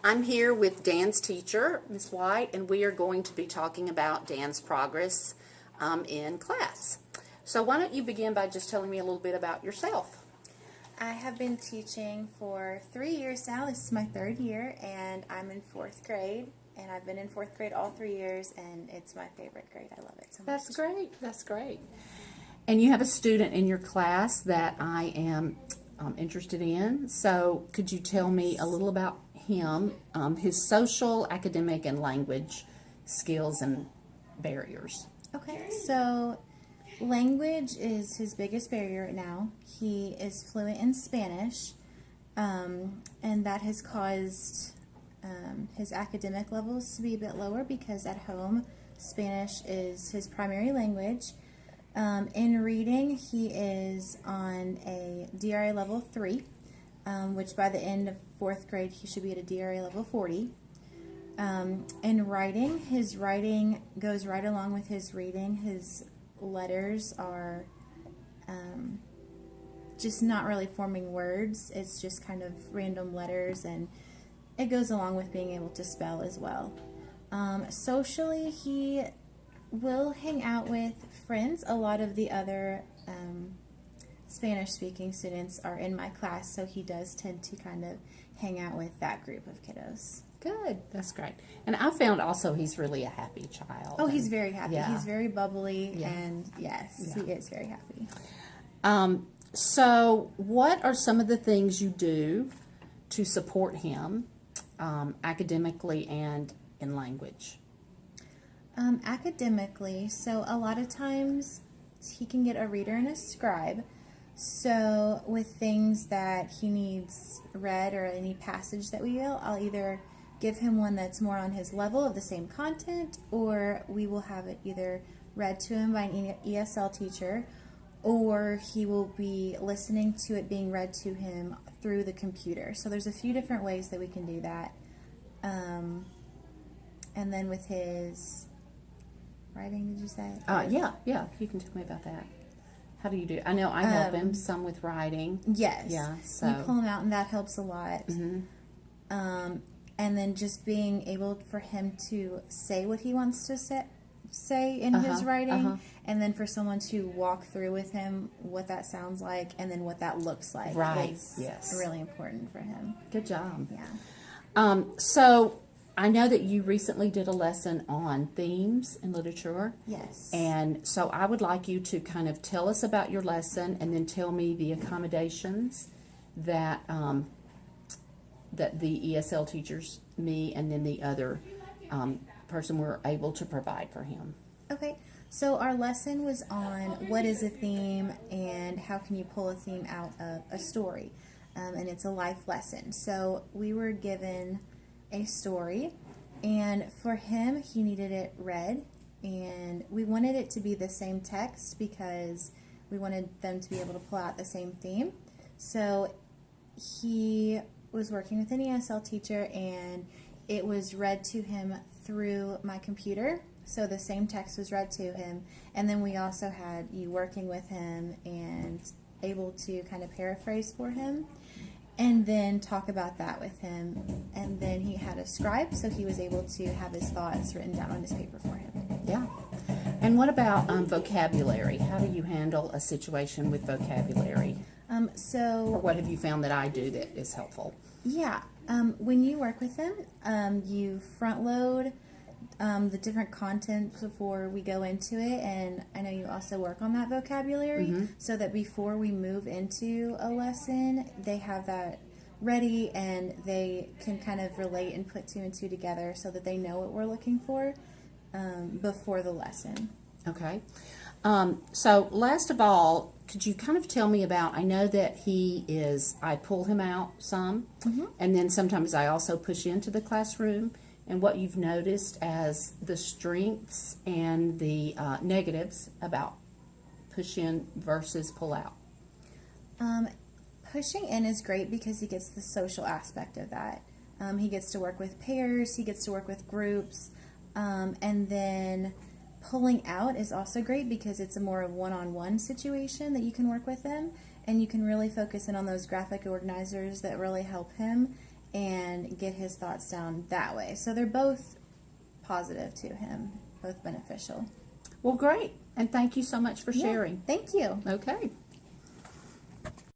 I'm here with Dan's teacher, Ms. White, and we are going to be talking about Dan's progress in class. So why don't you begin by just telling me a little bit about yourself? I have been teaching for 3 years now. This is my third year, and I'm in fourth grade. And I've been in fourth grade all 3 years, and it's my favorite grade. I love it so much. That's great. That's great. And you have a student in your class that I am interested in. So could you tell me a little about him, his social, academic, and language skills and barriers? Okay, so language is his biggest barrier right now. He is fluent in Spanish, and that has caused his academic levels to be a bit lower because at home Spanish is his primary language. In reading, he is on a DRA level 3, which by the end of fourth grade he should be at a DRA level 40. In writing, his writing goes right along with his reading. His letters are just not really forming words. It's just kind of random letters, and it goes along with being able to spell as well. Socially, he will hang out with friends. A lot of the other Spanish-speaking students are in my class, so he does tend to kind of hang out with that group of kiddos. Good. That's great. And I found also he's really a happy child. Oh, he's very happy. Yeah. He's very bubbly, Yeah. and yes, Yeah. he is very happy. So what are some of the things you do to support him academically and in language? Academically, so a lot of times he can get a reader and a scribe. So with things that he needs read or any passage that we will, I'll either give him one that's more on his level of the same content, or we will have it either read to him by an ESL teacher, or he will be listening to it being read to him through the computer. So there's a few different ways that we can do that. And then with his writing, did you say? Yeah. You can tell me about that. How do you do? I know I help him some with writing. Yes. Yeah. So You pull him out, and that helps a lot. Mm-hmm. And then just being able for him to say what he wants to say in his writing, and then for someone to walk through with him what that sounds like, and then what that looks like. Right. Is Yes. really important for him. Good job. Yeah. So I know that you recently did a lesson on themes in literature. Yes. And so I would like you to kind of tell us about your lesson and then tell me the accommodations that that the ESL teachers, me, and then the other person were able to provide for him. Okay, so our lesson was on what is a theme and how can you pull a theme out of a story. And it's a life lesson. So we were given a story, and for him, he needed it read, and we wanted it to be the same text because we wanted them to be able to pull out the same theme. So he was working with an ESL teacher, and it was read to him through my computer. So the same text was read to him, and then we also had you working with him and able to kind of paraphrase for him, and then talk about that with him. And then he had a scribe, so he was able to have his thoughts written down on his paper for him. Yeah. And what about vocabulary? How do you handle a situation with vocabulary? Or what have you found that I do that is helpful? Yeah, when you work with them, you front load the different content before we go into it, and I know you also work on that vocabulary so that before we move into a lesson, they have that ready and they can kind of relate and put 2 and 2 together so that they know what we're looking for before the lesson. Okay. So last of all, could you kind of tell me about, I know that I pull him out some, and then sometimes I also push into the classroom, and what you've noticed as the strengths and the negatives about push in versus pull out. Pushing in is great because he gets the social aspect of that. He gets to work with pairs, he gets to work with groups, and then pulling out is also great because it's a more one-on-one situation that you can work with them, and you can really focus in on those graphic organizers that really help him, and get his thoughts down that way. So they're both positive to him, both beneficial. Well, great. And thank you so much for Yeah, sharing. thank you. Okay.